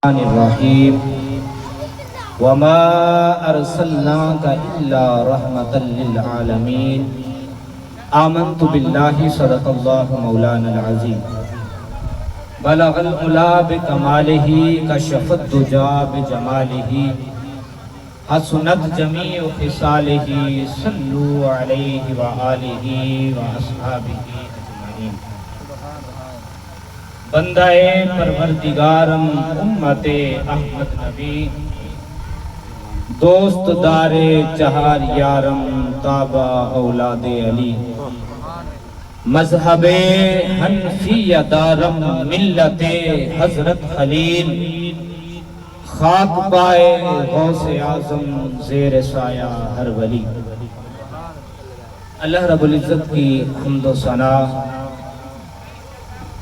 الرحیم وما ارسلناک الا رحمتا للعالمین آمنت باللہ صدق اللہ مولانا العظیم بلغ العلا بکمالہ کشف الدجا بجمالہ حسنت جمیع خصالہ صلو علیہ وآلہ واصحابہ اجمعین۔ بندہ پروردگارم امت احمد نبی دوست دار چہار یارم تابع اولاد علی مذہب حنفی دارم ملت حضرت خلیل خاک پائے غوث اعظم زیر سایہ ہر ولی۔ اللہ رب العزت کی حمد و ثنا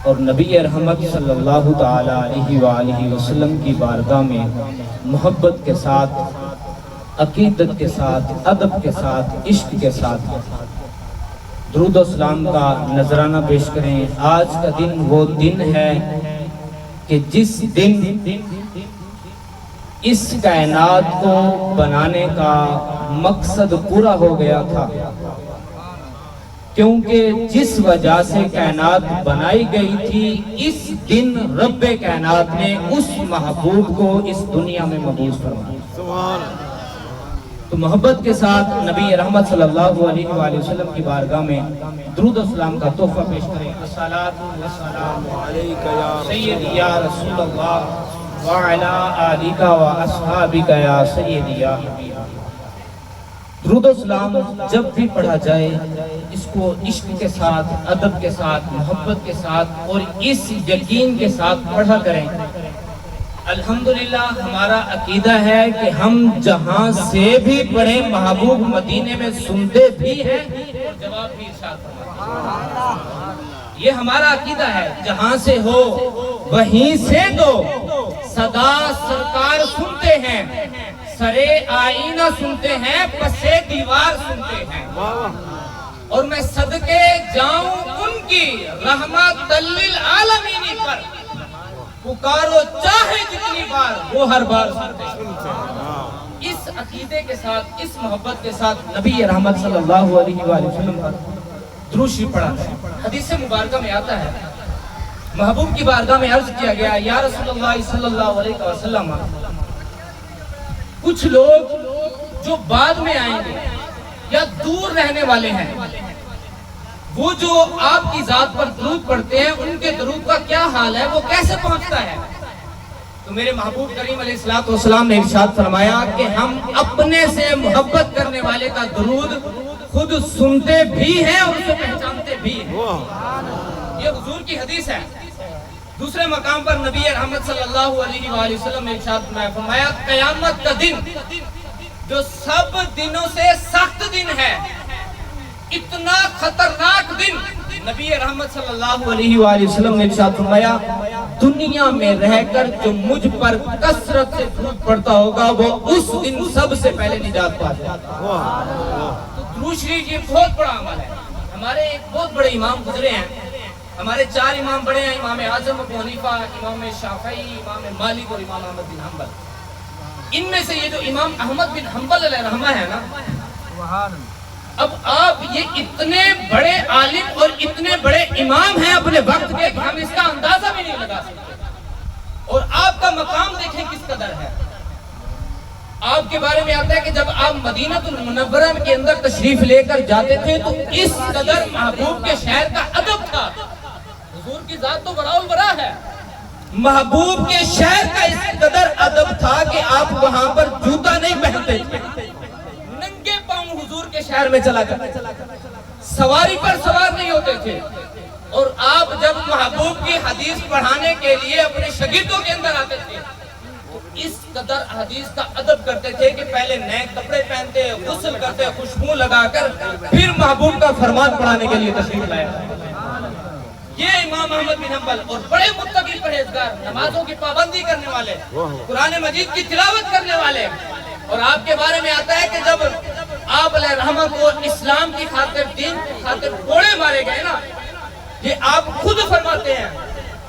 اور نبی رحمت صلی اللہ تعالی علیہ وآلہ وسلم کی بارگاہ میں محبت کے ساتھ، عقیدت کے ساتھ، ادب کے ساتھ، عشق کے ساتھ درود و سلام کا نذرانہ پیش کریں۔ آج کا دن وہ دن ہے کہ جس دن اس کائنات کو بنانے کا مقصد پورا ہو گیا تھا، کیونکہ جس وجہ سے کائنات بنائی گئی تھی اس دن رب کائنات نے اس محبوب کو اس دنیا میں مبعوث فرمایا۔ تو محبت کے ساتھ نبی رحمت صلی اللہ علیہ وآلہ وسلم کی بارگاہ میں درود و سلام کا تحفہ پیش کریں۔ الصلاۃ والسلام علیک یا سیدی یا رسول اللہ وعلی آلک واصحابک یا سیدی یا حبیب۔ درود و سلام جب بھی پڑھا جائے اس کو عشق کے ساتھ، ادب کے ساتھ، محبت کے ساتھ اور اس یقین کے ساتھ پڑھا کریں۔ الحمدللہ ہمارا عقیدہ ہے کہ ہم جہاں سے بھی پڑھیں محبوب مدینے میں سنتے بھی ہیں اور جواب بھی ارشاد فرماتے ہیں۔ یہ ہمارا عقیدہ ہے، جہاں سے ہو وہیں سے دو صدا سرکار سنتے ہیں، سرے آئینہ سنتے ہیں، پسے دیوار سنتے ہیں، اور میں صدقے جاؤں ان کی رحمت للعالمین پر، پکارو چاہے جتنی بار وہ ہر بار سنتے ہیں۔ اس عقیدے کے ساتھ، اس محبت کے ساتھ نبی رحمت صلی اللہ علیہ وآلہ وسلم پر درود شریف پڑھا ہے۔ حدیث مبارکہ میں آتا ہے، محبوب کی بارگاہ میں عرض کیا گیا، یا رسول اللہ صلی اللہ علیہ وسلم کچھ لوگ جو بعد میں آئیں گے یا دور رہنے والے ہیں، وہ جو آپ کی ذات پر درود پڑھتے ہیں ان کے درود کا کیا حال ہے، وہ کیسے پہنچتا ہے؟ تو میرے محبوب کریم علیہ السلام نے ارشاد فرمایا کہ ہم اپنے سے محبت کرنے والے کا درود خود سنتے بھی ہیں اور اسے پہچانتے بھی ہیں۔ یہ حضور کی حدیث ہے۔ دوسرے مقام پر نبی رحمت صلی اللہ علیہ وآلہ وسلم نے ارشاد فرمایا، قیامت کا دن جو سب دنوں سے سخت دن ہے، اتنا خطرناک دن، نبی رحمت صلی اللہ علیہ وآلہ وسلم نے ارشاد فرمایا، دنیا میں رہ کر جو مجھ پر کثرت سے درود پڑھتا ہوگا وہ اس دن سب سے پہلے نجات پا جائے گا۔ تو درود شریف یہ بہت بڑا عمل ہے۔ ہمارے ایک بہت بڑے امام گزرے ہیں، ہمارے 4 امام بڑے ہیں، امام اعظم ابو حنیفہ، امام شافعی، امام مالک اور امام احمد بن حنبل۔ ان میں سے یہ جو امام احمد بن حنبل علیہ رحمہ ہے نا، اب آپ یہ اتنے بڑے عالم اور اتنے بڑے امام ہیں اپنے وقت کے کہ ہم اس کا اندازہ بھی نہیں لگا سکتے، اور آپ کا مقام دیکھیں کس قدر ہے۔ آپ کے بارے میں آتا ہے کہ جب آپ مدینہ المنورہ کے اندر تشریف لے کر جاتے تھے تو اس قدر محبوب کے شہر کا ادب تھا۔ حضور کی ذات تو بڑا البرا ہے، محبوب کے شہر کا اس قدر ادب تھا کہ آپ وہاں پر جوتا نہیں پہنتے تھے، ننگے پاؤں حضور کے شہر میں چلا کرتے تھے، سواری پر سوار نہیں ہوتے تھے، اور آپ جب محبوب کی حدیث پڑھانے کے لیے اپنے شاگردوں کے اندر آتے تھے تو اس قدر حدیث کا ادب کرتے تھے کہ پہلے نئے کپڑے پہنتے، غسل کرتے، خوشبو لگا کر پھر محبوب کا فرمان پڑھانے کے لیے تشریف لائے۔ یہ امام احمد بن حنبل، اور بڑے متقی پرہیزگار، نمازوں کی پابندی کرنے والے، قرآن مجید کی تلاوت کرنے والے، اور آپ کے بارے میں آتا ہے کہ جب آپ علیہ رحمہ کو اسلام کی خاطر، دین کی خاطر کوڑے مارے گئے نا، یہ آپ خود فرماتے ہیں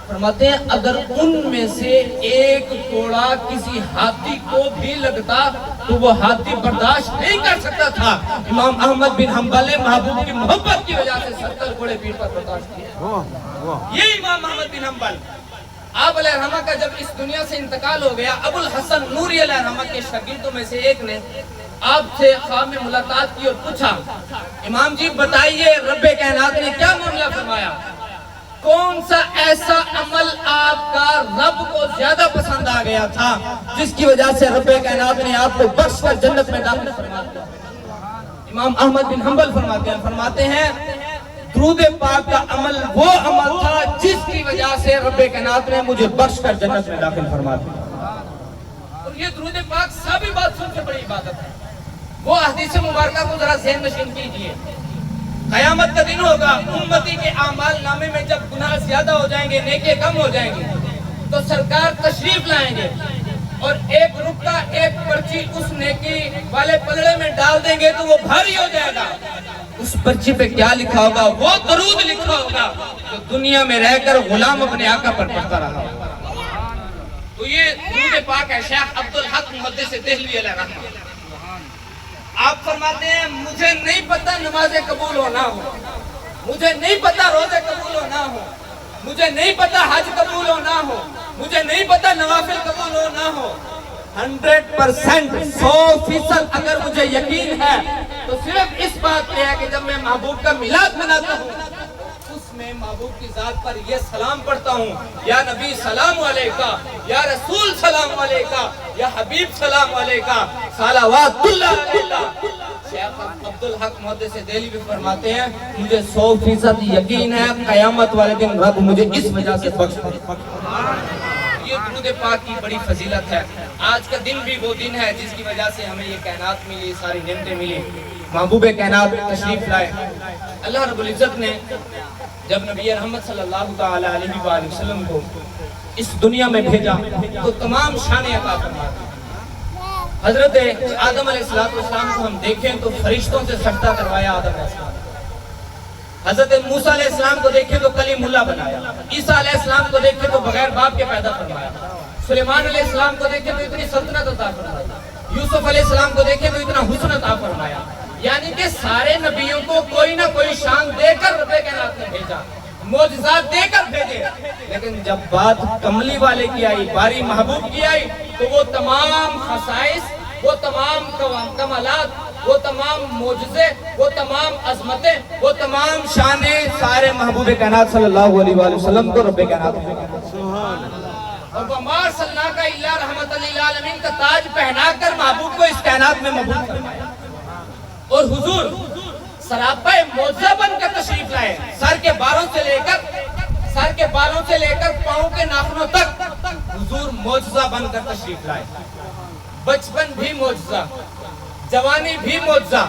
فرماتے ہیں اگر ان میں سے ایک کوڑا کسی ہاتھی کو بھی لگتا تو وہ ہاتھی برداشت نہیں کر سکتا تھا۔ امام احمد بن حنبل نے محبوب کی محبت کی وجہ سے 70 کوڑے پیٹ پر برداشت کیے۔ یہ امام احمد بن حنبل آپ علیہ الرحمہ کا جب اس دنیا سے انتقال ہو گیا، ابو الحسن نوری علیہ الرحمہ کے شاگردوں میں سے ایک نے آپ سے خواب میں ملاقات کی اور پوچھا، امام جی بتائیے رب کائنات نے کیا معاملہ فرمایا؟ کون سا ایسا عمل آپ کا رب کو زیادہ پسند آ گیا تھا جس کی وجہ سے رب کائنات نے آپ کو بخش کر جنت میں داخل فرما دیا؟ امام احمد بن حنبل فرماتے ہیں درود پاک کا عمل وہ عمل تھا جس کی وجہ سے رب کائنات نے مجھے بخش کر جنت میں داخل فرما دیا۔ اور یہ درود پاک سب عبادتوں سے بڑی عبادت ہے۔ وہ حدیث مبارکہ کو ذرا ذہن نشین کیجئے، قیامت کا دن ہوگا، امتی کے اعمال نامے میں جب گناہ زیادہ ہو جائیں گے، نیکیاں کم ہو جائیں گے، تو سرکار تشریف لائیں گے اور ایک رکا ایک پرچی اس نیکی والے پلڑے میں ڈال دیں گے تو وہ بھاری ہو جائے گا۔ اس پرچی پہ کیا لکھا ہوگا؟ وہ درود لکھا ہوگا جو دنیا میں رہ کر غلام اپنے آقا پر پڑھتا رہا۔ تو یہ درود پاک ہے شیخ عبدالحق محدث دہلوی علیہ رحمہ۔ آپ فرماتے ہیں مجھے نہیں پتا نمازیں قبول ہونا ہو، مجھے نہیں پتا روزے قبول ہونا ہو، مجھے نہیں پتا حج قبول ہونا ہو، مجھے نہیں پتا نوافل قبول ہونا ہو۔ 100% 100% اگر مجھے یقین ہے تو صرف اس بات پہ ہے کہ جب میں محبوب کا میلاد مناتا ہوں اس میں محبوب کی ذات پر یہ سلام پڑھتا ہوں، یا نبی سلام علیکہ، یا رسول سلام علیکہ، یا حبیب سلام علیکہ، صلوات اللہ علیہ۔ شیخ عبدالحق محدث دہلوی بھی فرماتے ہیں مجھے 100% یقین ہے قیامت والے دن رب مجھے اس وجہ سے بخش دے۔ یہ درود پاک کی بڑی فضیلت ہے۔ آج کا دن بھی وہ دن ہے جس کی وجہ سے ہمیں یہ کائنات ملی، ساری نعمتیں ملی۔ محبوب کائنات تشریف لائے۔ اللہ رب العزت نے جب نبی رحمت صلی اللہ علیہ وآلہ وسلم کو اس دنیا میں بھیجا تو تمام شانیں عطا فرما دی۔ حضرت آدم علیہ السلام کو ہم دیکھیں تو فرشتوں سے سجدہ کروایا آدم علیہ السلام۔ حضرت موسیٰ علیہ السلام کو دیکھیں تو کلیم اللہ بنایا۔ عیسیٰ علیہ السلام کو دیکھیں تو بغیر باپ کے پیدا فرمایا۔ سلیمان علیہ السلام کو دیکھیں تو اتنی سلطنت عطا فرمایا۔ یوسف علیہ السلام کو دیکھیں تو اتنا حسن عطا فرمایا۔ یعنی کہ سارے نبیوں کو کوئی نہ کوئی شان دے کر رب کائنات نے بھیجا، معجزات دے کر بھیجے، لیکن جب بات کملی والے کی آئی، باری محبوب کی آئی، تو وہ تمام خصائص، وہ تمام کمالات، وہ تمام معجزے، وہ تمام عظمتیں، وہ تمام شانیں سارے محبوب کائنات صلی اللہ علیہ وآلہ وسلم کو رب کائنات نے اور وَمَا أَرْسَلْنَاكَ إِلَّا رَحْمَةً لِلْعَالَمِينَ کا تاج پہنا کر محبوب کو اس کائنات میں مبعوث فرمایا۔ اور حضور سراپا معجزہ بن کر تشریف لائے، سر کے بالوں سے لے کر پاؤں کے ناخنوں تک حضور معجزہ بن کر تشریف لائے۔ بچپن بھی معجزہ، جوانی بھی معجزہ،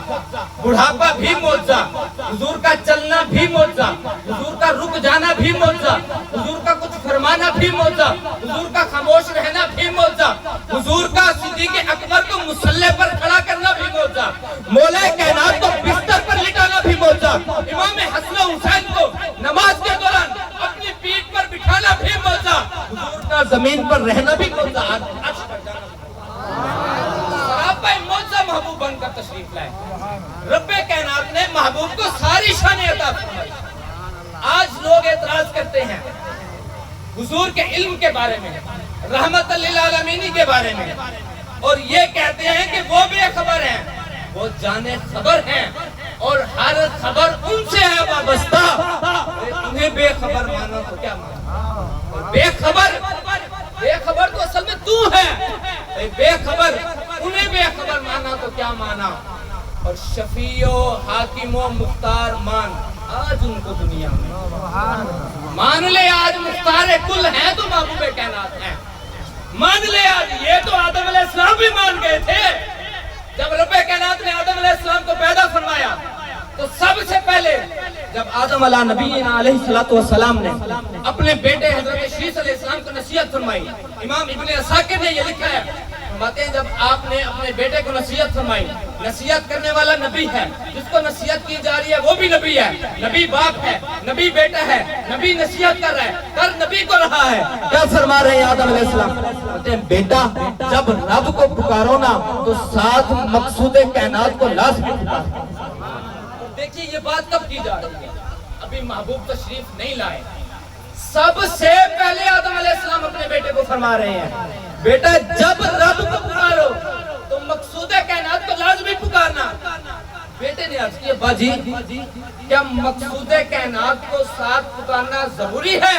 بڑھاپا بھی معجزہ، حضور کا چلنا بھی معجزہ، حضور کا رک جانا بھی معجزہ، حضور کا کچھ فرمانا بھی معجزہ، حضور کا خاموش رہنا بھی معجزہ، حضور کا صدیق اکبر کو مصلی پر کھڑا کرنا بھی معجزہ، مولا کائنات کو بستر پر لٹانا بھی معجزہ، امام حسن و حسین کو نماز کے دوران اپنی پیٹھ پر بٹھانا بھی معجزہ، حضور کا زمین پر رہنا بھی معجزہ، عرش پر جانا بھی معجزہ محبوب بن کر تشریف لائے۔ رب کائنات نے محبوب کو ساری شانیں عطا فرمائی۔ آج لوگ اعتراض کرتے ہیں حضور کے علم کے بارے میں، رحمت للعالمین کے بارے میں، اور یہ کہتے ہیں کہ وہ بے خبر ہیں، وہ جانے خبر ہیں اور ہر خبر ان سے ہے وابستہ۔ تمہیں بے خبر مانا تو کیا مانا؟ بے خبر تو اصل میں تو ہے، بے خبر انہیں بے خبر مانا تو کیا مانا؟ اور شفیع و حاکم و مختار مان آج ان کو دنیا میں مان لے، آج مختار کل ہیں تو محبوب کائنات ہیں، مان لے آج۔ یہ تو آدم علیہ السلام بھی مان گئے تھے جب رب کائنات نے آدم علیہ السلام کو پیدا فرمایا، تو سب سے پہلے جب آدم علیہ نبینا علیہ السلام نے اپنے بیٹے حضرت شیس علیہ السلام کو نصیحت فرمائی، امام ابن عساکر نے یہ لکھا ہے، فرماتے ہیں جب آپ نے اپنے بیٹے کو نصیحت فرمائی، نصیحت کرنے والا نبی ہے، جس کو نصیحت کی جا رہی ہے وہ بھی نبی ہے، نبی باپ ہے، نبی بیٹا ہے، نبی نصیحت کر رہا ہے، کر نبی کو رہا ہے، کیا فرما رہے ہیں آدم علیہ السلام؟ کہتے ہیں بیٹا جب رب کو پکارو نا تو ساتھ مقصود کائنات کو لازمی پکارو۔ دیکھیے یہ بات کب کی جا رہی ہے؟ ابھی محبوب تشریف نہیں لائے، سب سے پہلے آدم علیہ السلام اپنے بیٹے کو فرما رہے ہیں بیٹا جب رب کو پکارو تو مقصود کائنات کو لازمی پکارنا۔ بیٹے نے عرض کیا باجی کیا مقصود کائنات کو ساتھ پکارنا ضروری ہے؟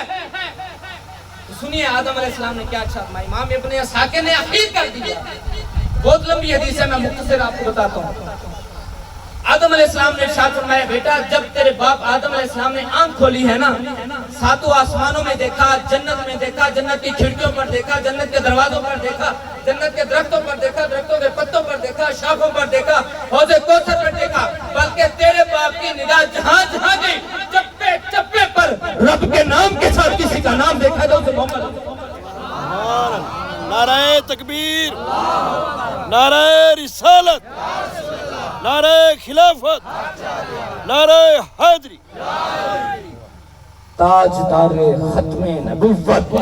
تو سنیے آدم علیہ السلام نے کیا اچھا فرمایا، امام ابن عساکر نے اخیر کر دیا، بہت لمبی حدیث ہے میں مختصر آپ کو بتاتا ہوں۔ آدم علیہ السلام نے ارشاد فرمایا بیٹا جب تیرے باپ آدم علیہ السلام نے آنکھ کھولی ہے نا، ساتوں آسمانوں میں دیکھا، جنت میں دیکھا، جنت کی کھڑکیوں پر دیکھا، جنت کے دروازوں پر دیکھا، جنت کے درختوں پر دیکھا، درختوں کے پتوں پر دیکھا، شاخوں پر دیکھا، حوض کوثر پر دیکھا، بلکہ تیرے باپ کی نگاہ جہاں جہاں گئی چپے چپے پر رب کے نام کے ساتھ کسی کا نام دیکھا تو اسے محمد۔ نعرہ تکبیر، نعرہ رسالت، نعرہ خلافت، نعرہ حیدری، تاجدار ختم نبوت،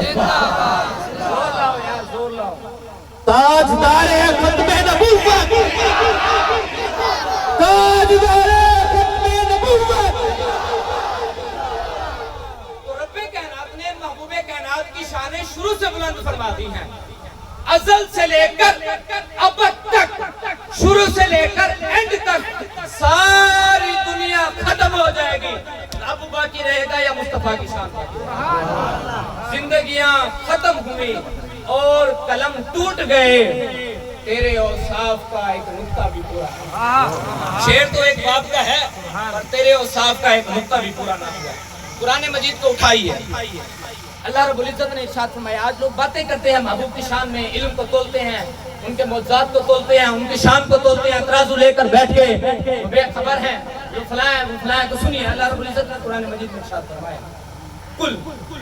تاجدار ختم نبوت، تاجدار ختم نبوت۔ تو رب کائنات نے محبوب کائنات کی شانیں شروع سے بلند فرما دی ہیں، ازل سے لے کر اب تک، شروع سے لے کر اینڈ تک ساری دنیا ختم ہو جائے گی، اب باقی رہے گا یا مصطفیٰ کی شان باقی رہے گی۔ زندگیاں ختم ہوئی اور قلم ٹوٹ گئے، تیرے اوصاف کا ایک نقطہ بھی پورا ہے۔ شعر تو ایک باب کا ہے اور تیرے اوصاف کا ایک نقطہ بھی پورا نہ ہوا۔ قرآن مجید کو اٹھائیے، اللہ رب العزت نے ارشاد فرمایا آج لوگ باتیں کرتے ہیں محبوب کی شان میں، علم کو تولتے ہیں، ان کے معجزات کو تولتے ہیں، ان کی شان کو تولتے ہیں، ترازو لے کر بیٹھ کے بے خبر ہیں جو فلاں ہے وہ فلاں ہے۔ تو سنیے اللہ رب العزت نے قرآن مجید میں ارشاد فرمایا کل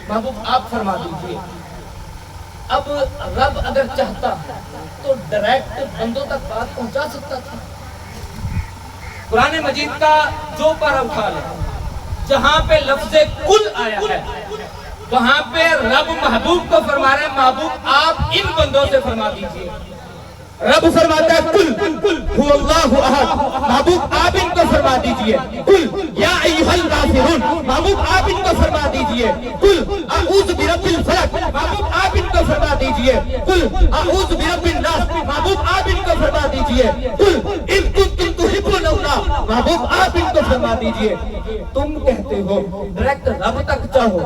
محبوب آپ فرما دیجئے اب رب اگر چاہتا تو ڈائریکٹ بندوں تک بات پہنچا سکتا تھا۔ قرآن مجید کا جو پارہ اٹھا لے جہاں پہ لفظ کل آیا ہے وہاں پہ رب محبوب کو فرما رہے ہیں محبوب آپ ان بندوں سے فرما دیجئے۔ رب فرماتا ہے کل هو اللہ احد، محبوب آپ ان کو فرما دیجئے کل یا ایھا الکافرون، محبوب آپ ان کو فرما دیجئے کل اعوذ برب الفلق، محبوب آپ ان کو فرما دیجئے کل اعوذ برب الناس، محبوب آپ ان کو فرما دیجئے کل ان کنتم تحبون اللہ، محبوب آپ ان کو فرما دیجئے۔ تم کہتے ہو ڈائریکٹ رب تک چاہو،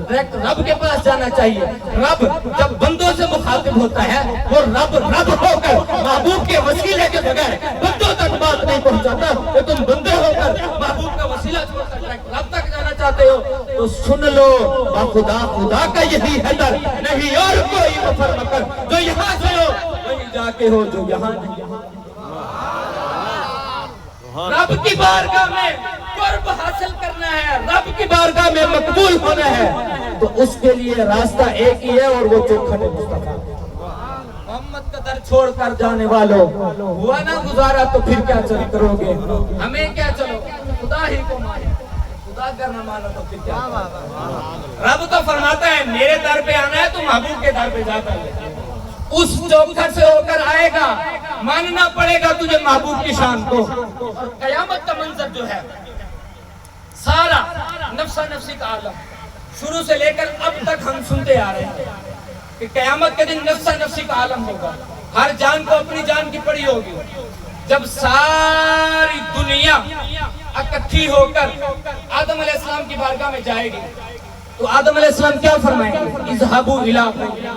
ڈائریکٹ رب کے پاس جانا چاہیے۔ رب جب بندوں سے مخاطب ہوتا ہے وہ رب رب ہو کر محبوب کے وسیلے کے بغیر بندوں تک بات نہیں پہنچاتا، کہ تم بندے ہو کر محبوب کا وسیلہ چھوڑ کر رب تک جانا چاہتے ہو تو سن لو خدا خدا کا یہی ہے در، نہیں اور کوئی مفر مکر، جو یہاں سے ہو وہی جا کے ہو جو یہاں نہیں۔ رب کی بارگاہ میں قرب حاصل کرنا ہے، رب کی بارگاہ میں مقبول ہونا ہے تو اس کے لیے راستہ ایک ہی ہے اور وہ چوکھٹ مصطفیٰ۔ محمد کا در چھوڑ کر جانے والوں ہوا نہ گزارا تو پھر کیا چل کرو گے، ہمیں کیا چلو خدا ہی کو مانو، خدا اگر نہ مانو تو پھر کیا۔ رب تو فرماتا ہے میرے در پہ آنا ہے تو محبوب کے در پہ جا کر لے، اس چوکھٹ سے ہو کر آئے گا، ماننا پڑے گا تجھے محبوب کی شان کو۔ اور قیامت کا منظر جو ہے سارا نفسا نفسی کا عالم شروع سے لے کر اب تک ہم سنتے آ رہے ہیں کہ قیامت کے دن نفسا نفسی کا عالم ہوگا، ہر جان کو اپنی جان کی پڑی ہوگی۔ جب ساری دنیا اکٹھی ہو کر آدم علیہ السلام کی بارگاہ میں جائے گی تو آدم علیہ السلام کیا فرمائیں گے؟ اذهبوا الی،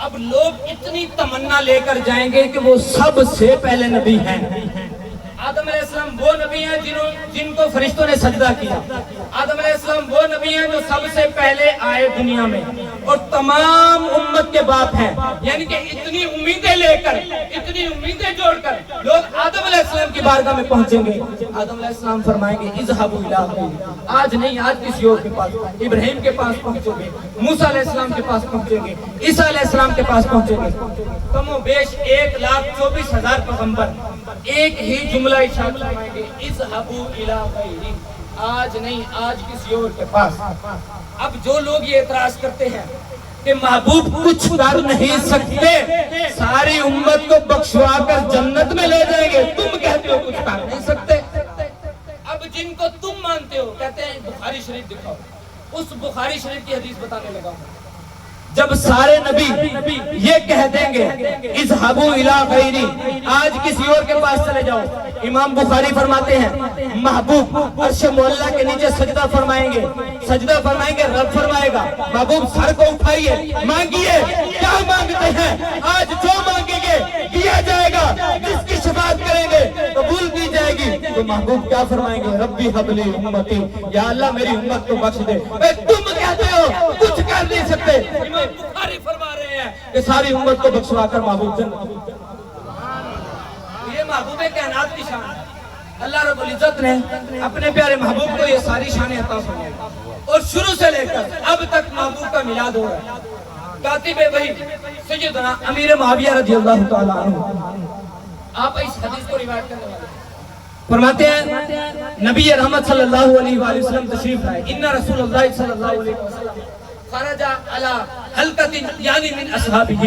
اب لوگ اتنی تمنا لے کر جائیں گے کہ وہ سب سے پہلے نبی ہیں۔ آدم علیہ السلام وہ نبی ہیں جن کو فرشتوں نے سجدہ کیا، آدم علیہ السلام وہ نبی ہیں جو سب سے پہلے آئے دنیا میں، اور تمام امت کے باپ ہیں. یعنی کہ اتنی امیدیں لے کر، اتنی امیدیں جوڑ کر لوگ آدم علیہ السلام کی بارگاہ میں پہنچیں گے. آدم علیہ السلام فرمائیں گے اذهبوا الی غیری، آج نہیں، آج کسی اور کے پاس. ابراہیم کے پاس پہنچیں گے، موسیٰ علیہ السلام کے پاس پہنچیں گے، عیسیٰ علیہ السلام کے پاس پہنچیں گے. کم و بیش 1,24,000 پیغمبر ایک ہی جملہ ارشاد فرمائیں گے اذهبوا الی غیری، آج نہیں، آج کسی اور کے پاس. اب جو لوگ یہ اعتراض کرتے ہیں کہ محبوب کچھ کر نہیں سکتے، ساری امت کو بخشوا کر جنت میں لے جائیں گے، تم کہتے ہو کچھ کر نہیں سکتے. اب جن کو تم مانتے ہو کہتے ہیں بخاری شریف دکھاؤ، اس بخاری شریف کی حدیث بتانے لگا ہوں. جب سارے نبی یہ کہہ دیں گے اذهبوا الی غیری، آج کسی اور کے پاس چلے جاؤ، امام بخاری فرماتے ہیں محبوب عرش معلیٰ کے نیچے سجدہ فرمائیں گے، سجدہ فرمائیں گے، رب فرمائے گا محبوب سر کو اٹھائیے، مانگیے، کیا مانگتے ہیں؟ آج جو مانگیں گے دیا جائے گا، جس کی شفاعت کریں گے قبول کی جائے گی. تو محبوب کیا فرمائیں گے؟ ربی حب لی امتی، یا اللہ میری امت کو بخش دے. تم کہتے ہو کچھ کر نہیں سکتے، امام بخاری فرما رہے ہیں کہ ساری امت کو بخشوا کر محبوب جنت. یہ محبوب کائنات کی شان ہے. اللہ رب العزت نے اپنے پیارے محبوب کو یہ ساری شانیں عطا فرمائی اور شروع سے لے کر اب تک محبوب کا میلاد ہو رہا ہے. کاتب وحی سیدنا امیر معاویہ رضی اللہ تعالیٰ عنہ آپ اس حدیث کو روایت کرنے والے فرماتے ہیں نبی رحمت صلی اللہ علیہ وآلہ وسلم تشریف لائے. ان رسول اللہ صلی اللہ علیہ وسلم خرج علی حلقۃ یعنی من اصحابہ،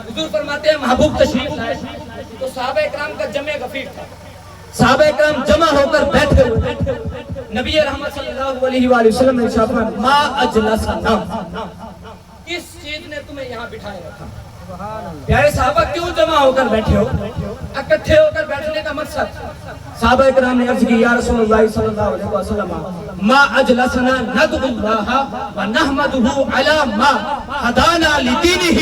حضور فرماتے ہیں محبوب تشریف لائے تو صحابہ اکرام کا جمع غفیر تھا، صحابہ اکرام جمع ہو کر بیٹھے ہوئے. نبی رحمت صلی اللہ علیہ وآلہ وسلم نے ارشاد فرمایا ما اجلسنا، کس چیز نے تمہیں یہاں بٹھائے رکھا؟ پیارے صحابہ کیوں جمع ہو کر بیٹھے ہو؟ اکٹھے ہو کر بیٹھنے کا مقصد، صحابہ اکرام نے عرض کی یا رسول اللہ صلی اللہ علیہ وسلم ما اجلسنا ندعو اللہ ونحمده علی ما ہدانا لدینہ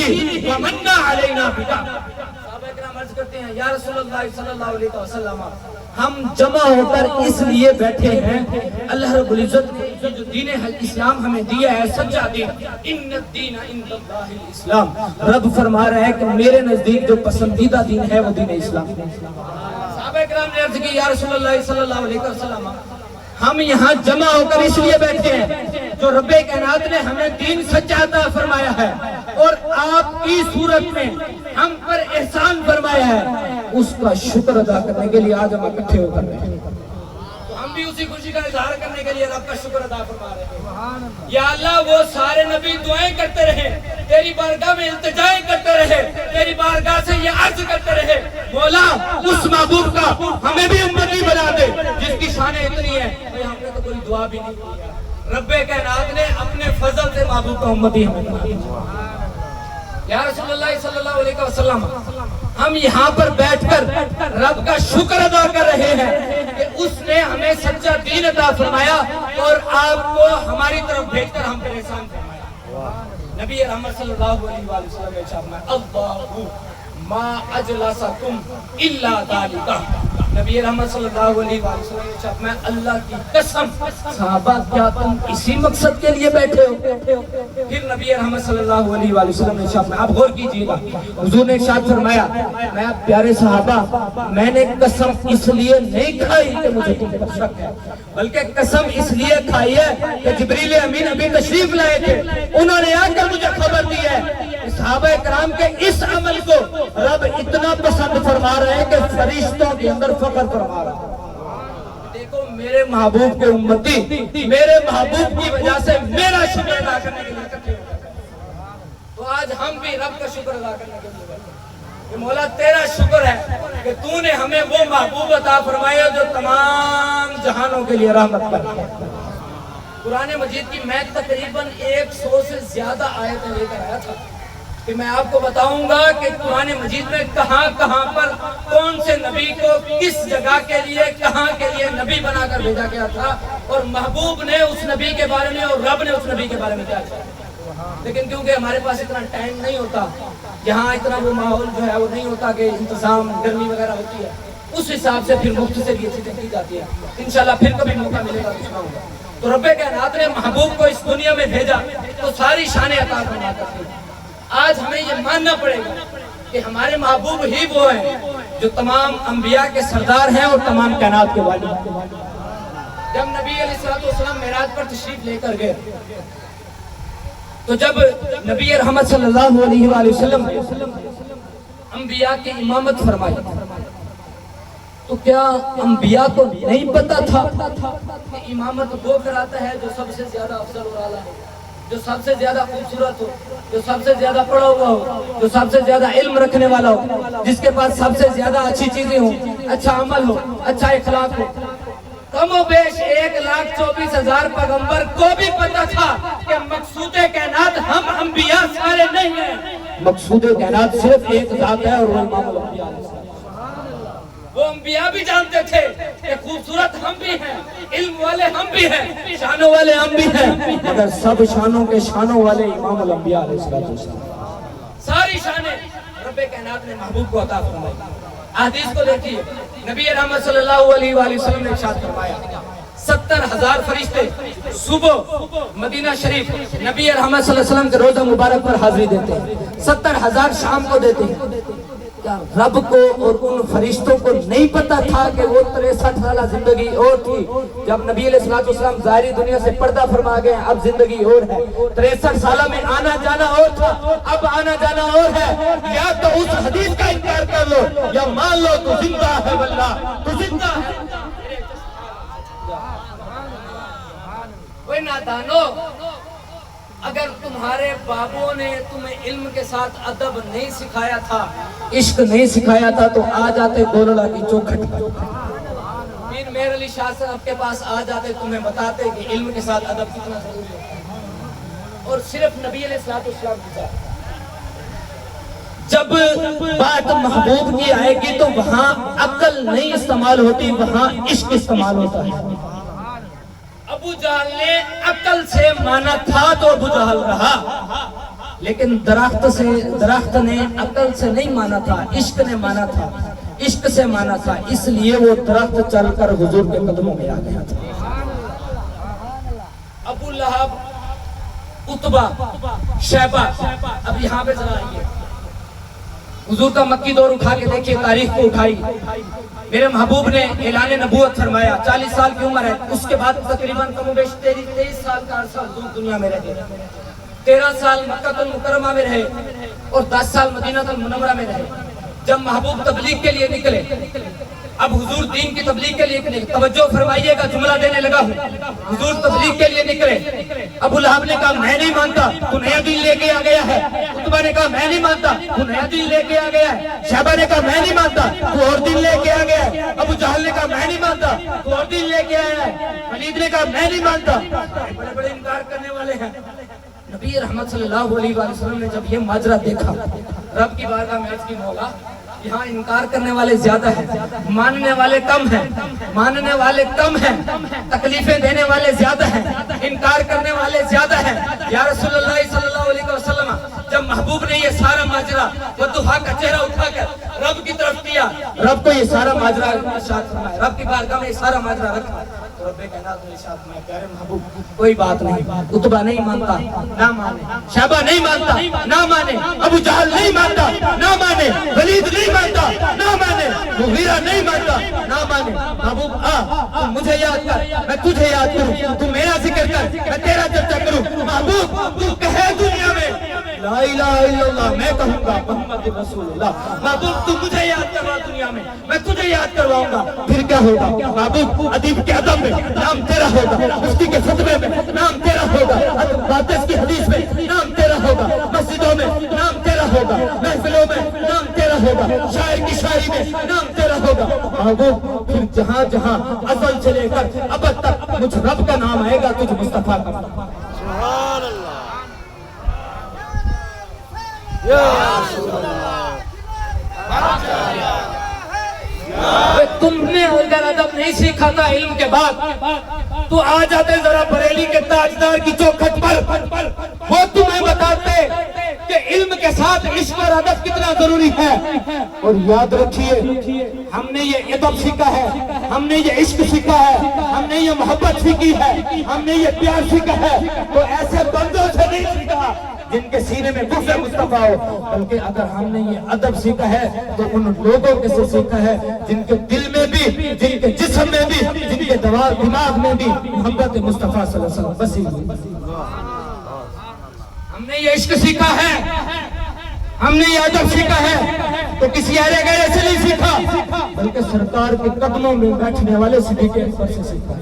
ومن علینا بہ. صحابہ اکرام عرض کرتے ہیں یا رسول اللہ صلی اللہ علیہ وسلم ہم جمع ہو کر اس لیے بیٹھے ہیں اللہ رب العزت نے جو دین اسلام ہمیں دیا ہے سچا دین، ان الدین عند اللہ الاسلام، رب فرما رہا ہے کہ میرے نزدیک جو پسندیدہ دین ہے وہ دین اسلام. صحابہ اکرام نے عرض کی یا رسول اللہ صلی اللہ علیہ وسلم ہم یہاں جمع ہو کر اس لیے بیٹھے ہیں جو رب کائنات نے ہمیں دین سچا عطا فرمایا ہے اور آپ کی صورت میں ہم پر احسان فرمایا ہے، اس کا شکر ادا کرنے کے لیے آج ہم اکٹھے ہو کر بیٹھے ہیں. تو ہم بھی اسی خوشی کا اظہار کرنے کے لیے رب کا شکر ادا فرما رہے ہیں. یا اللہ وہ سارے نبی دعائیں کرتے رہے، تیری بارگاہ میں التجائیں کرتے رہے، تیری بارگاہ سے یہ عرض کرتے رہے مولا اس محبوب کا ہمیں بھی امتی بنا دے جس کی شانیں اتنی ہیں. ہم نے تو کوئی دعا بھی نہیں کی، رب کائنات نے اپنے فضل سے محبوب کا امتی ہمیں بنا دیا. یا رسول اللہ صلی اللہ علیہ وسلم ہم یہاں پر بیٹھ کر رب کا شکر ادا کر رہے ہیں کہ اس نے ہمیں سچا دین عطا فرمایا اور آپ کو ہماری طرف بھیج کر ہم پر احسان فرمایا. نبی رحمت صلی اللہ علیہ وسلم نے فرمایا اللہ ما اجلسکم الا ذالک. نبی رحمت صلی اللہ علیہ وسلم نے فرمایا اللہ کی قسم صحابہ کیا تم اسی مقصد کے لیے بیٹھے ہو؟ پھر نبی رحمت صلی اللہ علیہ وسلم نے فرمایا آپ غور کیجیے گا، حضور نے ارشاد فرمایا میں پیارے صحابہ میں نے قسم اس لیے نہیں کھائی کہ مجھے تم پر شک ہے، بلکہ قسم اس لیے کھائی ہے کہ جبریل امین ابھی تشریف لائے تھے، انہوں نے آ کر مجھے خبر دی ہے صحابہ کرام کے اس عمل کو رب اتنا پسند فرما رہے ہیں کہ فرشتوں کے اندر فخر فرما رہا ہے. دیکھو میرے محبوب کے امتی میرے محبوب کی وجہ سے میرا شکر ادا کرنے کے لیے اکٹھے ہو گئے. تو آج ہم بھی رب کا شکر ادا کرنے کے لیے بیٹھے کہ مولا تیرا شکر ہے کہ تو نے ہمیں وہ محبوب عطا فرمایا جو تمام جہانوں کے لیے رحمت ہے. قرآن مجید کی میں تقریباً 100 سے زیادہ آیتیں لے کر آیا تھا کہ میں آپ کو بتاؤں گا کہ قرآن مجید میں کہاں کہاں پر کون سے نبی کو کس جگہ کے لیے کہاں کے لیے نبی بنا کر بھیجا گیا تھا اور محبوب نے اس نبی کے بارے میں اور رب نے اس نبی کے بارے میں کیا کیا. لیکن کیونکہ ہمارے پاس اتنا ٹائم نہیں ہوتا، یہاں اتنا وہ ماحول جو ہے وہ نہیں ہوتا کہ انتظام گرمی وغیرہ ہوتی ہے، اس حساب سے پھر مختصر یہ چیزیں کی جاتی ہے. انشاءاللہ پھر کبھی موقع ملے گا تو سناؤں گا. تو رب کائنات نے محبوب کو اس دنیا میں بھیجا تو ساری شانیں عطا فرما کر دی۔ آج ہمیں یہ ماننا پڑے گا کہ ہمارے محبوب ہی وہ ہیں جو تمام انبیاء کے سردار ہیں اور تمام کائنات کے والی ہیں۔ جب نبی علیہ السلام معراج پر تشریف لے کر گئے تو جب نبی رحمت صلی اللہ علیہ وآلہ وسلم انبیاء کی امامت فرمائی تو کیا انبیاء کو نہیں پتا تھا کہ امامت وہ کراتا ہے جو سب سے زیادہ افضل اور اعلیٰ ہو، جو سب سے زیادہ خوبصورت ہو، جو سب سے زیادہ پڑھا ہوا ہو، جو سب سے زیادہ علم رکھنے والا ہو، جس کے پاس سب سے زیادہ اچھی چیزیں ہوں، اچھا عمل ہو، اچھا اخلاق ہو۔ کم و بیش 1,24,000 پیغمبر کو بھی پتا تھا کہ مقصود کائنات ہم انبیاء سارے نہیں ہیں، مقصود کائنات صرف ایک ذات ہے اور وہ امام الانبیاء علیہ السلام۔ وہ انبیاء بھی جانتے تھے کہ خوبصورت ہم بھی ہیں، علم والے ہم بھی ہیں، شانوں والے ہم بھی ہیں، مگر سب شانوں کے شانوں والے امام الانبیاء علیہ السلام۔ ساری شانیں رب کائنات نے محبوب کو عطا فرمائی۔ حدیث کو دیکھیے، نبی رحمت صلی اللہ علیہ وآلہ وسلم نے ارشاد فرمایا 70,000 فرشتے صبح مدینہ شریف نبی رحمت صلی اللہ علیہ وسلم کے روزہ مبارک پر حاضری دیتے ہیں، 70,000 شام کو دیتے ہیں۔ کیا رب کو اور ان فرشتوں کو نہیں پتا تھا کہ وہ 63 سالہ زندگی اور تھی؟ جب نبی علیہ السلام ظاہری دنیا سے پردہ فرما گئے، اب زندگی اور ہے۔ 63 سالہ میں آنا جانا اور تھا، اب آنا جانا اور ہے۔ یا تو اس حدیث کا انکار کر لو یا مان لو تو زندہ ہے، واللہ تو زندہ ہے۔ کوئی نادانو، اگر تمہارے بابوں نے تمہیں علم کے ساتھ ادب نہیں سکھایا تھا، عشق نہیں سکھایا تھا تو آ جاتے گولڑا کی چوکھٹ پر، پیر مہر علی شاہ صاحب کے پاس آ جاتے، تمہیں بتاتے کہ علم کے ساتھ ادب کتنا ضروری ہے۔ اور صرف نبی علیہ السلام کی ذات۔ جب بات محبوب کی آئے گی تو وہاں عقل نہیں استعمال ہوتی، وہاں عشق استعمال ہوتا ہے۔ ابو جہل نے عقل سے مانا تھا تو ابو جہل رہا، لیکن درخت نے عقل سے نہیں مانا تھا، عشق نے مانا تھا، عشق سے مانا تھا، اس لیے وہ درخت چل کر حضور کے قدموں میں آ گیا تھا۔ ابو لہب، عتبہ، شیبہ، اب یہاں پہ ذرا آئیے، حضور کا مکی دور اٹھا کے دیکھیے، تاریخ کو اٹھائی۔ میرے محبوب نے اعلان نبوت فرمایا، 40 سال کی عمر ہے، اس کے بعد تقریباً کم و بیش 23 سال کا عرصہ حضور دنیا میں رہے، 13 سال مکہ المکرمہ میں رہے اور 10 سال مدینہ المنورہ میں رہے۔ جب محبوب تبلیغ کے لیے نکلے، اب حضور دین کی تبلیغ کے لیے نکلے، توجہ فرمائیے گا، جملہ دینے لگا ہوں۔ حضور تبلیغ کے لیے نکلے، ابو لہب نے کہا میں نہیں مانتا، تو نیا دین لے کے آ گیا ہے۔ عتبہ نے کہا میں نہیں مانتا، تو نیا دین لے کے آ گیا ہے۔ شیبہ نے کہا میں نہیں مانتا، تو اور دین لے کے آ گیا ہے۔ ابو جہل نے کہا میں نہیں مانتا، تو اور دین لے کے آیا ہے۔ ولید نے کہا میں نہیں مانتا۔ بڑے بڑے انکار کرنے والے ہیں۔ نبی رحمت صلی اللہ علیہ وآلہ وسلم نے جب یہ ماجرا دیکھا، رب کی بارگاہ میں عرض کی، مولا یہاں انکار کرنے والے زیادہ ہیں، ماننے والے کم ہیں، ماننے والے کم ہیں، تکلیفیں دینے والے زیادہ ہیں، انکار کرنے والے زیادہ ہیں۔ یا رسول اللہ صلی اللہ علیہ وسلم، جب محبوب نے یہ سارا ماجرا وضحا کا چہرہ اٹھا کر رب کی طرف کیا، رب کو یہ سارا ماجرا ارشاد فرمایا، رب کی بارگاہ میں یہ سارا ماجرا رکھا، تو رب کائنات نے ارشاد فرمایا، پیارے محبوب کوئی بات نہیں، عتبہ نہیں مانتا نہ مانے، شیبہ نہیں مانتا نہ مانے، ابو جہل نہیں مانتا نہ مانے، ولید نہیں مانتا نہ مانے، مغیرہ نہیں مانتا نہ مانے۔ محبوب تو مجھے یاد کر، میں تجھے یاد کروں، تو میرا ذکر کر، میں تیرا چرچا کروں۔ محبوب تو کہے دنیا میں لا الہ الا اللہ، میں کہوں گا محمد رسول اللہ۔ محبوب تو مجھے یاد کروا دنیا میں، میں تجھے یاد کرواؤں گا، پھر کیا ہوگا؟ محبوب ادیب کے ادب میں نام تیرا ہوگا، مفتی کے فتوے میں نام تیرا ہوگا، حدیث کی حدیث میں نام تیرا ہوگا، مسجدوں میں نام تیرا ہوگا، محفلوں میں نام تیرا ہوگا، شاعر کی شاعری میں نام تیرا ہوگا۔ محبوب پھر جہاں جہاں ازل سے لے کر ابد تک مجھ رب کا نام آئے گا، تجھ مصطفیٰ کا نام۔ سبحان اللہ، یا رسول اللہ۔ تم نے اگر ادب نہیں سیکھا تھا علم کے بعد، تو آ جاتے ذرا بریلی کے تاجدار کی چوکھٹ پر، وہ تمہیں بتاتے کہ علم کے ساتھ عشق اور ادب کتنا ضروری ہے. اور یاد رکھیے ہم نے یہ ادب سیکھا ہے, ہم نے یہ عشق سیکھا ہے, ہم نے یہ محبت سیکھی ہے, ہم نے یہ پیار سیکھا ہے, تو ایسے بندوں سے نہیں سیکھا جن کے سینے میں کفر مصطفیٰ ہو, بلکہ اگر ہم نے یہ ادب سیکھا ہے تو ان لوگوں کے سے سیکھا ہے جن کے دل میں بھی, جن کے جسم میں بھی, جن کے دماغ میں بھی محبت مصطفیٰ صلی اللہ علیہ وسلم بسی ہوئی. ہم نے یہ عشق سیکھا ہے, ہم نے یہ ادب سیکھا ہے, تو کسی ارے گئے سے نہیں سیکھا, بلکہ سرکار کے قدموں میں بیٹھنے والے صدیق اکبر سے سیکھا,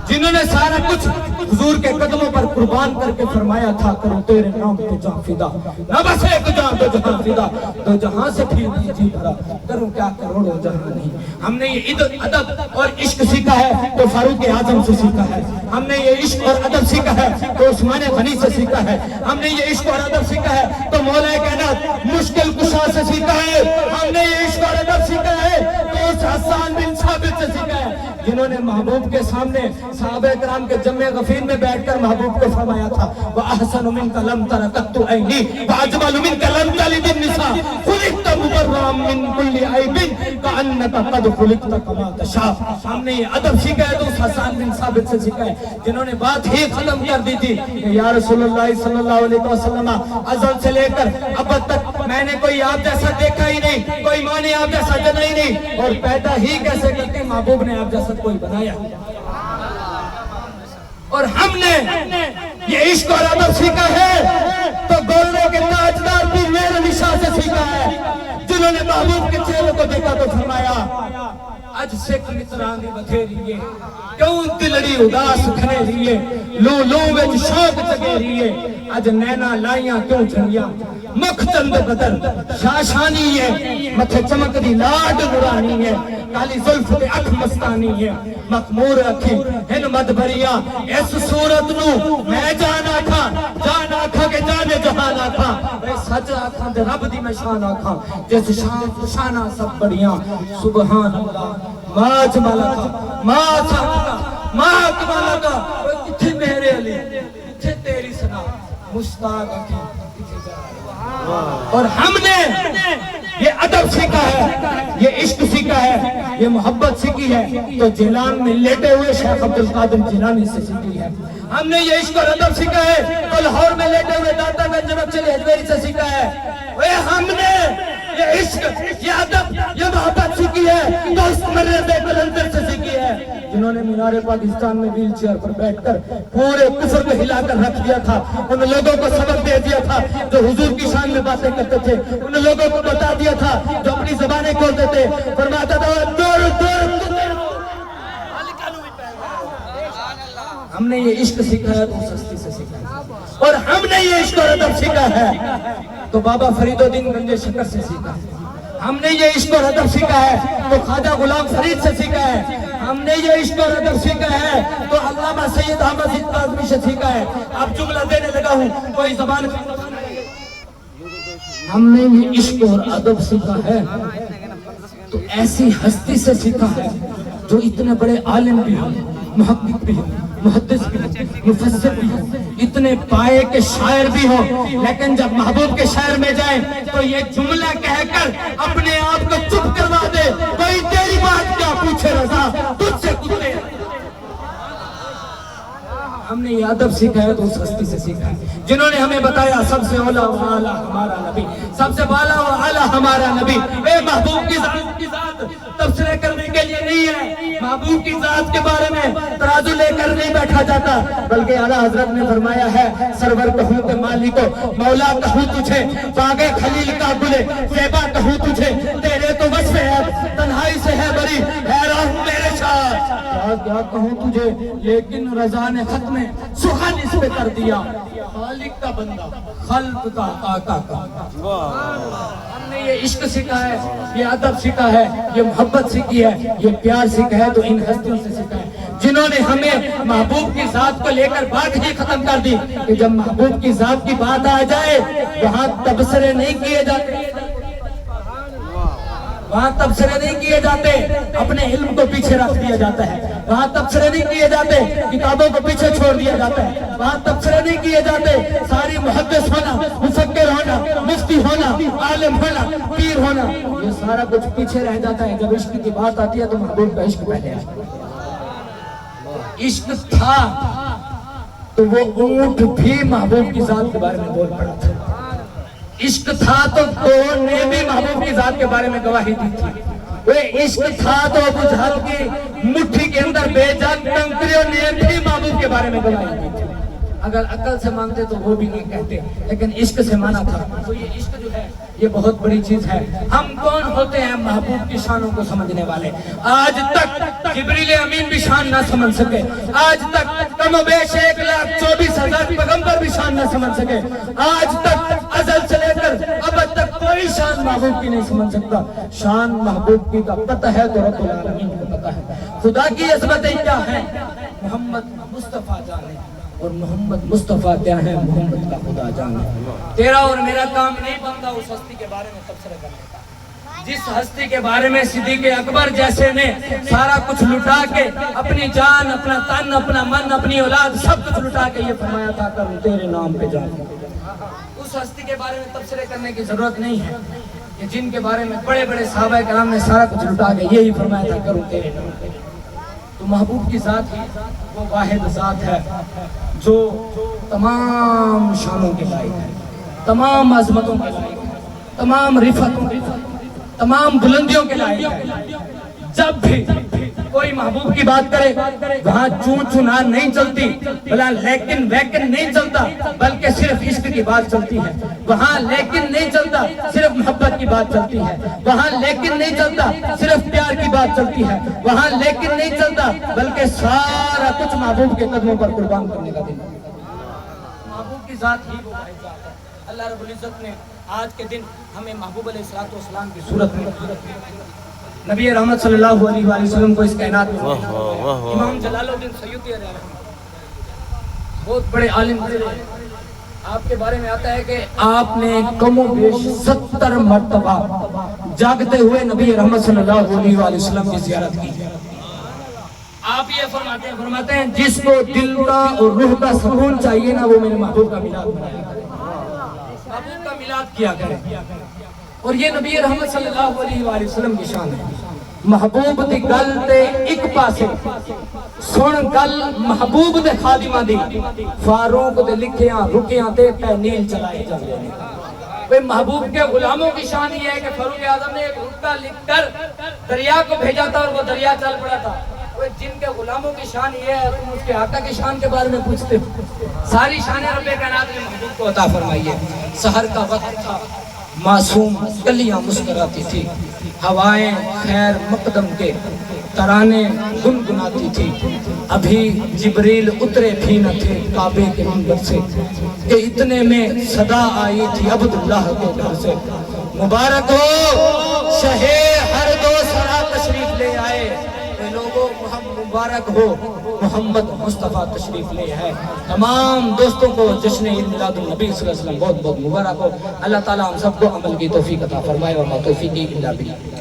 جنہوں نے سارا کچھ حضور کے قدموں پر قربان کر کے فرمایا تھا, کرو تیرے نام پہ جان فدا, نہ بس ایک جان دو جہاں فدا, دو جہاں سے پھر نہیں جی بھرا, کروں کیا کروڑوں جہاں نہیں. ہم نے یہ ادب اور عشق سیکھا ہے تو فاروق اعظم سے سیکھا ہے, ہم نے یہ عشق اور ادب سیکھا ہے تو عثمان غنی سے سیکھا ہے, ہم نے یہ عشق اور ادب سیکھا ہے تو مولا کائنات مشکل کشا سے سیکھا ہے, ہم نے یہ عشق اور ادب سیکھا ہے تو اس حسان بن ثابت سے سیکھا ہے, جنہوں نے محبوب کے سامنے صحابہ کرام کے جمع غفیر میں بیٹھ کر محبوب کو فرمایا تھا, وَأَحْسَنُ مِنْكَ لَمْ تَرَ قَطُّ عَيْنِي وَأَجْمَلُ مِنْكَ لَمْ تَلِدِ النِّسَاءُ خُلِقْتَ مُبَرَّأً مِنْ كُلِّ عَيْبٍ كَأَنَّكَ قَدْ خُلِقْتَ كَمَا تَشَاءُ. ہم نے یہ ادب سیکھا ہے تو اس حسان بن ثابت سے سیکھا ہے, جنہوں نے بات ہی ختم کر دی تھی کہ یا رسول اللہ صلی اللہ علیہ وسلم, ازل سے لے کر اب تک میں نے کوئی آپ جیسا دیکھا ہی نہیں, کوئی ماں نے آپ جیسا جنا ہی نہیں, اور پیدا ہی کیسے کرتے محبوب نے آپ جیسا کوئی بنایا. اور ہم نے یہ عشق اور ادب سیکھا ہے تو گولوں کے تاجدار بھی میرے نشاں سے سیکھا ہے, جنہوں نے محبوب کے چہرے کو دیکھا تو فرمایا, اج سکھ مترانی بتھیریے, کیوں دلڑی اداس کھنے لیے, لو لو وچ شوق جگے لیے, اج نینا لائیاں کیوں جھنیاں, مکھ چند بدر شاشانی ہے, متھے چمک دی لاڈ نورانی ہے, کالی زلف تے اکھ مستانی ہے, مخمور اکھی ہن مدبریاں, اس صورت نو میں جان آکھاں کہ جانے جہان آکھاں, اے سچ آکھاں دے رب دی میں شان آکھاں, جس شان شانہ سب بڑیاں, سبحان اللہ ما جمالکا ما چھاکا ما کمالکا, کتھے میرے علی کتھے تیری سنا, مشتاق اکھی کتھے جا. اور ہم نے یہ ادب سیکھا ہے, یہ عشق سیکھا ہے, یہ محبت سیکھی ہے تو جیلان میں لیٹے ہوئے شیخ عبد القادر جیلانی سے سیکھی ہے. ہم نے یہ عشق اور ادب سیکھا ہے تو لاہور میں لیٹے ہوئے داتا گنج بخشلی حجویری سے سیکھا ہے. ہم نے یہ عشق, یہ ادب, یہ محبت سیکھی ہے تو اس مرے بے قلندر سے سیکھی ہے, جنہوں نے مینار پاکستان میں ویل چیئر پر بیٹھ کر پورے کفر کو ہلا کر رکھ دیا تھا, ان لوگوں کو سبق دے دیا تھا جو حضور کی شان میں باتیں کرتے تھے, ان لوگوں کو بتا دیا تھا جو اپنی زبانیں کھولتے تھے, فرماتا تھا دور دور. ہم نے یہ عشق سیکھا ہے تو سستی سے سیکھا ہے, اور ہم نے یہ عشق اور ادب سیکھا ہے تو بابا فرید الدین گنج شکر سے سیکھا ہے, ہم نے یہ عشق اور ادب سیکھا ہے تو خواجہ غلام فرید سے سیکھا ہے, ہم نے یہ عشق اور ادب سیکھا ہے تو علامہ سید احمد کاظمی سے سیکھا ہے. اب جملہ دینے لگا ہوں, کوئی زبان, ہم نے یہ عشق اور ادب سیکھا ہے تو ایسی ہستی سے سیکھا ہے جو اتنے بڑے عالم بھی ہوں, محقق بھی ہوں, محدث بھی ہوں, مفسر بھی ہوں, اتنے پائے کے شاعر بھی ہوں, لیکن جب محبوب کے شاعر میں جائیں تو یہ جملہ کہہ کر اپنے آپ کو چپ کروا دے, کوئی تیری بات کیا پوچھے رضا, تجھ سے کتے. ہم نے یہ ادب سیکھا ہے تو اس ہستی سے سیکھا ہے جنہوں نے ہمیں بتایا سب سے اولا و اعلیٰ ہمارا نبی, سب سے بالا و اعلیٰ ہمارا نبی. اے محبوب کی ذات تبصرے کرنے کے لیے نہیں ہے, محبوب کی ذات کے بارے میں ترازو لے کر نہیں بیٹھا جاتا, بلکہ اعلیٰ حضرت نے فرمایا ہے, سرور کہوں کہ مالکو مولا کہوں تجھے, باغ خلیل کا گلے زیبا کہوں تجھے, تیرے تو وصف ہے تنہائی سے ہے بری, حیران ہوں میرے شاہ کیا کہوں تجھے, لیکن رضا نے ختم سخن اس پہ کر دیا, خالق کا بندہ خلق کا آقا کا. ہم نے یہ عشق سیکھا ہے, یہ ادب سیکھا ہے, یہ محبت سیکھی ہے, یہ پیار سیکھا ہے تو ان ہستیوں سے سیکھا ہے جنہوں نے ہمیں محبوب کی ذات کو لے کر بات ہی ختم کر دی کہ جب محبوب کی ذات کی بات آ جائے وہاں تبصرے نہیں کیے جاتے, وہاں تبصرے نہیں کیے جاتے، اپنے علم کو پیچھے رکھ دیا جاتا ہے۔ وہاں تبصرے نہیں کیے جاتے، کتابوں کو پیچھے چھوڑ دیا جاتا ہے۔ وہاں تبصرے نہیں کیے جاتے، ساری محدث ہونا، مفکر ہونا، مفتی ہونا، عالم ہونا، پیر ہونا، یہ سارا کچھ پیچھے رہ جاتا ہے۔ جب عشق کی بات آتی ہے تو محبوب کا عشق پہلے ہے۔ عشق تھا تو وہ اونٹ بھی محبوب کی ذات کے بارے میں بول پڑا تھا۔ عشق تھا تو دور نے بھی محبوب کی ذات کے بارے میں گواہی دی تھی۔ وہ عشق تھا تو ابو جہل کی مٹھی کے اندر بے جان کنکریوں نے بھی محبوب کے بارے میں گواہی دی تھی۔ اگر عقل سے مانتے تو وہ بھی نہیں کہتے، لیکن عشق سے مانا تھا۔ تو یہ عشق جو ہے یہ بہت بڑی چیز ہے۔ ہم کون ہوتے ہیں محبوب کی شانوں کو سمجھنے والے؟ آج تک جبریل امین بھی شان نہ سمجھ سکے، آج تک کم و بیش 1,24,000 پیغمبر بھی شان نہ سمجھ سکے، آج تک ازل سے لے کر ابد تک کوئی شان محبوب کی نہیں سمجھ سکتا۔ شان محبوب کی کا پتہ ہے تو رب العالمین کو پتہ ہے۔ خدا کی عظمتیں کیا ہیں محمد مصطفیٰ جانے، اور محمد مصطفیٰ کیا ہے محمد کا خدا جانے۔ تیرا اور میرا کام نہیں بنتا اس ہستی کے بارے میں تبصرہ کرنے کا، جس ہستی کے بارے میں صدیق اکبر جیسے نے سارا کچھ لٹا کے اپنی جان، اپنا تن، اپنا من، اپنی اولاد سب کچھ لٹا کے یہ فرمایا تھا کروں تیرے نام پہ جانے۔ اس ہستی کے بارے میں تبصرے کرنے کی ضرورت نہیں ہے کہ جن کے بارے میں بڑے بڑے صحابہ کرام نے سارا کچھ لٹا کے یہی فرمایا تھا کروں تیرے نام پہ۔ تو محبوب کی ذات ہی وہ واحد ذات ہے جو تمام شانوں کے لائق ہے، تمام عظمتوں کے لائق ہے، تمام رفتوں، تمام بلندیوں کے لائق ہے۔ جب بھی کوئی محبوب کی بات کرے وہاں چون چنار نہیں چلتی، بلا لیکن ویکن نہیں چلتا، بلکہ صرف عشق کی بات چلتی ہے۔ وہاں لیکن نہیں چلتا، صرف محبت کی بات چلتی ہے۔ وہاں لیکن نہیں چلتا، صرف پیار کی بات چلتی ہے۔ وہاں لیکن نہیں چلتا، بلکہ سارا کچھ محبوب کے قدموں پر قربان کرنے کا دن ہے۔ محبوب کی ذات ہی وہ واحد ذات ہے۔ اللہ رب العزت نے آج کے دن ہمیں محبوب علیہ السلام کی صورت میں نبی رحمت صلی اللہ علیہ وآلہ وسلم کو اس کائنات میں امام جلال الدین سیوطی علیہ الرحمہ بہت بڑے عالم تھے۔ آپ کے بارے میں آتا ہے کہ آپ نے کم و بیش 70 مرتبہ جاگتے ہوئے نبی رحمت صلی اللہ علیہ وآلہ وسلم کی زیارت کی۔ آپ یہ فرماتے ہیں جس کو دل کا اور روح کا سکون چاہیے نا، وہ میرے محبوب کا میلاد منایا کرے، محبوب کا میلاد کیا کرے۔ اور یہ نبی رحمت صلی اللہ علیہ وآلہ وسلم کی شان ہے۔ محبوب دی گل تے ایک پاسے سن گل محبوب دے خادمہ دی، فاروق دے لکھیاں رکیاں تے پہ نیل چلائے جاندے ہیں۔ محبوب کے غلاموں کی شان یہ ہے کہ فاروق اعظم نے ایک رکا لکھ کر دریا کو بھیجا تھا اور وہ دریا چل پڑا تھا۔ جن کے غلاموں کی شان یہ ہے تم اس کے آقا کی شان کے بارے میں پوچھتے ہو؟ ساری شانیں رب کائنات نے محبوب کو عطا فرمائی ہے۔ سحر کا وقت تھا، معصوم کلیاں مسکراتی تھی، ہوائیں خیر مقدم کے ترانے گنگناتی تھی۔ ابھی جبریل اترے بھی نہ تھے کعبے کے منبر سے کہ اتنے میں صدا آئی تھی عبداللہ کے گھر سے، مبارک ہو شہ ہر دو سرا تشریف لے آئے، لوگوں مبارک ہو محمد مصطفیٰ تشریف لے ہے۔ تمام دوستوں کو جشن عید میلاد النبی صلی اللہ علیہ وسلم بہت بہت مبارک ہو۔ اللہ تعالیٰ ہم سب کو عمل کی توفیق عطا فرمائے، اور توفیق الا باللہ۔